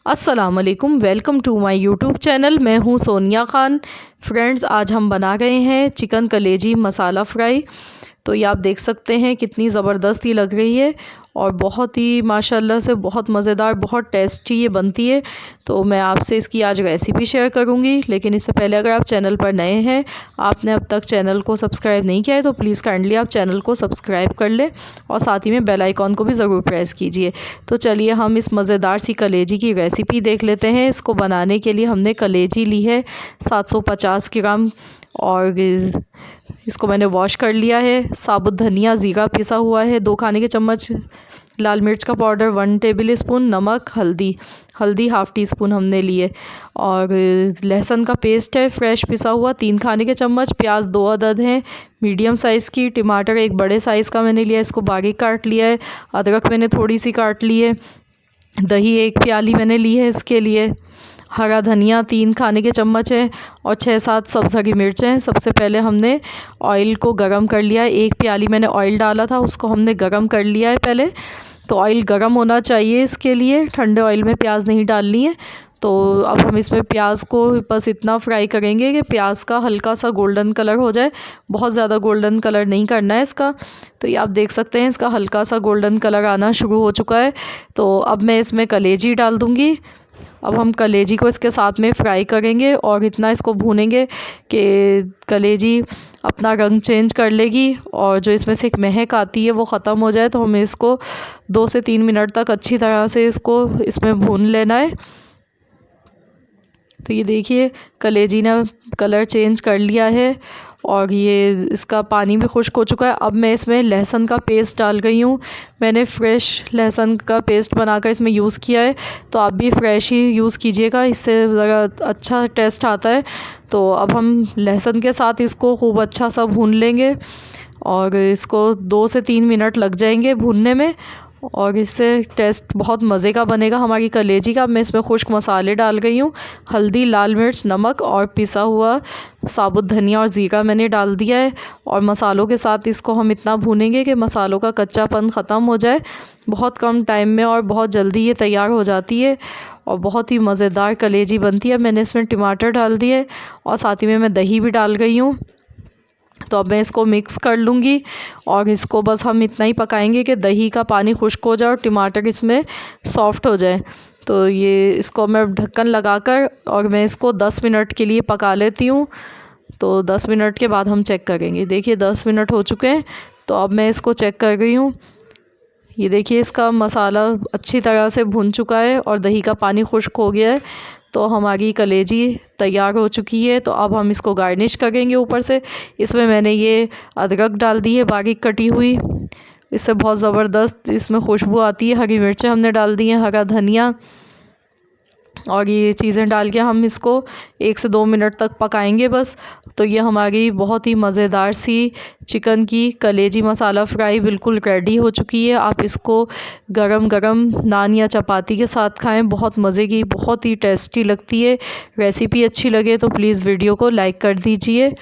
अस्सलाम वालेकुम, welcome to my YouTube channel. मैं हूं सोनिया ख़ान। फ्रेंड्स, आज हम बना गए हैं चिकन कलेजी मसाला फ्राई। तो ये आप देख सकते हैं कितनी ज़बरदस्त ही लग रही है और बहुत ही माशाल्लाह से बहुत मज़ेदार, बहुत टेस्टी ये बनती है। तो मैं आपसे इसकी आज रेसिपी शेयर करूंगी, लेकिन इससे पहले अगर आप चैनल पर नए हैं, आपने अब तक चैनल को सब्सक्राइब नहीं किया है, तो प्लीज़ काइंडली आप चैनल को सब्सक्राइब कर लें और साथ ही में बेल आइकॉन को भी ज़रूर प्रेस कीजिए। तो चलिए हम इस मज़ेदार सी कलेजी की रेसिपी देख लेते हैं। इसको बनाने के लिए हमने कलेजी ली है 750 ग्राम और इसको मैंने वॉश कर लिया है। साबुत धनिया ज़ीरा पिसा हुआ है 2 खाने के चम्मच, लाल मिर्च का पाउडर 1 टेबल स्पून, नमक, हल्दी हाफ़ टी स्पून हमने लिए और लहसुन का पेस्ट है फ्रेश पिसा हुआ 3 खाने के चम्मच, प्याज 2 अदद हैं मीडियम साइज़ की, टमाटर 1 बड़े साइज़ का मैंने लिया, इसको बारीक काट लिया है, अदरक मैंने थोड़ी सी काट ली है, दही 1 प्याली मैंने ली है इसके लिए, हरा धनिया 3 खाने के चम्मच है और 6-7 सब्ज़ हरी मिर्च हैं। सबसे पहले हमने ऑयल को गरम कर लिया है। 1 प्याली मैंने ऑयल डाला था, उसको हमने गरम कर लिया है पहले। तो ऑयल गरम होना चाहिए इसके लिए, ठंडे ऑयल में प्याज नहीं डालनी है। तो अब हम इसमें प्याज को बस इतना फ्राई करेंगे कि प्याज का हल्का सा गोल्डन कलर हो जाए, बहुत ज़्यादा गोल्डन कलर नहीं करना है इसका। तो ये आप देख सकते हैं इसका हल्का सा गोल्डन कलर आना शुरू हो चुका है। तो अब मैं इसमें कलेजी डाल दूँगी। अब हम कलेजी को इसके साथ में फ्राई करेंगे और इतना इसको भूनेंगे कि कलेजी अपना रंग चेंज कर लेगी और जो इसमें से एक महक आती है वो ख़त्म हो जाए। तो हमें इसको 2 से 3 मिनट तक अच्छी तरह से इसको इसमें भून लेना है। तो ये देखिए कलेजी ने कलर चेंज कर लिया है और ये इसका पानी भी खुश्क हो चुका है। अब मैं इसमें लहसुन का पेस्ट डाल गई हूँ। मैंने फ्रेश लहसुन का पेस्ट बनाकर इसमें यूज़ किया है, तो आप भी फ्रेश ही यूज़ कीजिएगा, इससे ज़रा अच्छा टेस्ट आता है। तो अब हम लहसुन के साथ इसको खूब अच्छा सा भून लेंगे और इसको 2 से 3 मिनट लग जाएंगे भूनने में और इससे टेस्ट बहुत मज़े का बनेगा हमारी कलेजी का। मैं इसमें खुश्क मसाले डाल गई हूँ, हल्दी, लाल मिर्च, नमक और पिसा हुआ साबुत धनिया और ज़ीरा मैंने डाल दिया है और मसालों के साथ इसको हम इतना भूनेंगे कि मसालों का कच्चापन ख़त्म हो जाए। बहुत कम टाइम में और बहुत जल्दी ये तैयार हो जाती है और बहुत ही मज़ेदार कलेजी बनती है। मैंने इसमें टमाटर डाल दिए और साथ ही में मैं दही भी डाल गई हूँ। तो अब मैं इसको मिक्स कर लूँगी और इसको बस हम इतना ही पकाएंगे कि दही का पानी खुश्क हो जाए और टमाटर इसमें सॉफ़्ट हो जाए। तो ये इसको मैं ढक्कन लगाकर और मैं इसको 10 मिनट के लिए पका लेती हूँ। तो 10 मिनट के बाद हम चेक करेंगे। देखिए 10 मिनट हो चुके हैं, तो अब मैं इसको चेक कर रही हूँ। ये देखिए इसका मसाला अच्छी तरह से भुन चुका है और दही का पानी खुश्क हो गया है। तो हमारी कलेजी तैयार हो चुकी है। तो अब हम इसको गार्निश करेंगे ऊपर से। इसमें मैंने ये अदरक डाल दी है बारीक कटी हुई, इससे बहुत ज़बरदस्त इसमें खुशबू आती है। हरी मिर्चें हमने डाल दी हैं, हरा धनिया और ये चीज़ें डाल के हम इसको 1 से 2 मिनट तक पकाएंगे बस। तो ये हमारी बहुत ही मज़ेदार सी चिकन की कलेजी मसाला फ्राई बिल्कुल रेडी हो चुकी है। आप इसको गरम गरम नान या चपाती के साथ खाएं, बहुत मज़े की, बहुत ही टेस्टी लगती है। रेसिपी अच्छी लगे तो प्लीज़ वीडियो को लाइक कर दीजिए।